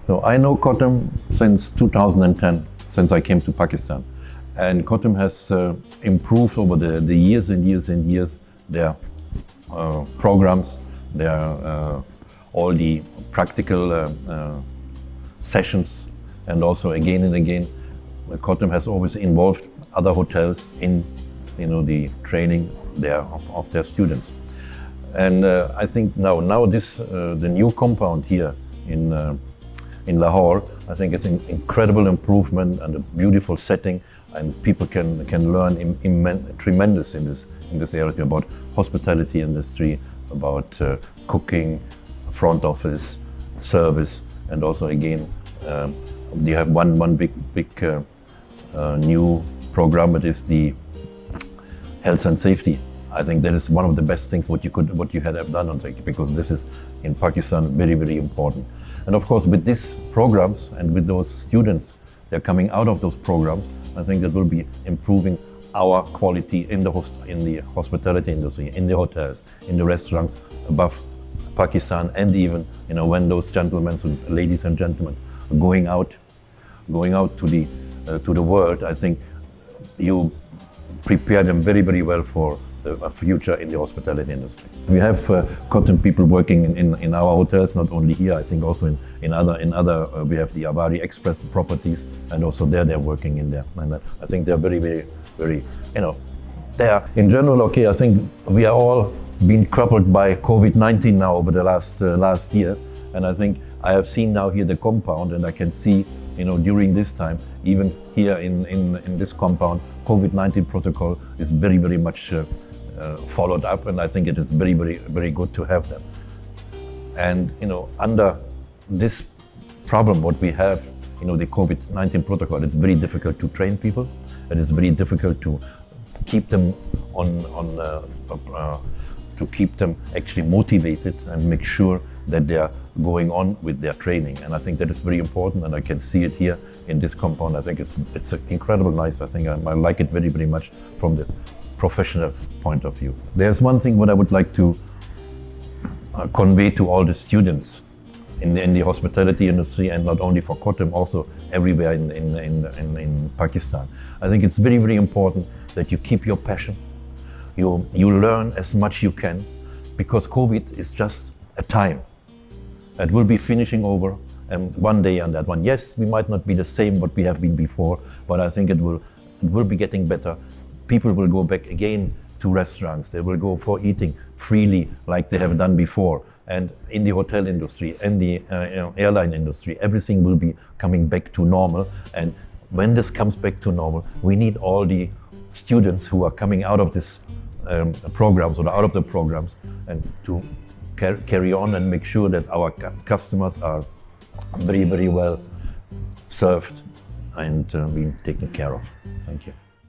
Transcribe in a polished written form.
So I know COTHM since 2010, since I came to Pakistan. And COTHM has improved over the years and years and years their programs, their all the practical sessions, and also again and again, COTHM has always involved other hotels in the training of their students. And I think now this the new compound here in Lahore, I think it's an incredible improvement and a beautiful setting, and people can learn tremendous in this area about hospitality industry, about cooking, front office, service, and also again you have one big new program. It is the health and safety. I think that is one of the best things what you had have done on safety, because this is in Pakistan very important. And of course, with these programs and with those students that are coming out of those programs, I think that will be improving our quality in the hospitality industry, in the hotels, in the restaurants above Pakistan, and even when those gentlemen, ladies and gentlemen, are going out to the world, I think you prepare them very well for a future in the hospitality industry. We have COTHM people working in our hotels, not only here, I think also in other we have the AVARI Express properties, and also they're working in there. And I think they're very they are in general okay. I think we are all been crippled by COVID-19 now over the last year, and I think I have seen now here the compound, and I can see during this time, even here in this compound, COVID-19 protocol is very much followed up, and I think it is very good to have them. And under this problem what we have, the COVID-19 protocol, it's very difficult to train people, and it's very difficult to keep them to keep them actually motivated and make sure that they are going on with their training. And I think that is very important, and I can see it here in this compound. I think it's incredible nice. I think I like it very much from the professional point of view. There's one thing what I would like to convey to all the students in the hospitality industry, and not only for COTHM, also everywhere in Pakistan. I think it's very important that you keep your passion. You learn as much you can, because COVID is just a time. It will be finishing over, and one day on that one. Yes, we might not be the same what we have been before, but I think it will be getting better. People will go back again to restaurants. They will go for eating freely like they have done before. And in the hotel industry and the airline industry, everything will be coming back to normal. And when this comes back to normal, we need all the students who are coming out of this programs or out of the programs, and to carry on and make sure that our customers are very well served and being taken care of. Thank you.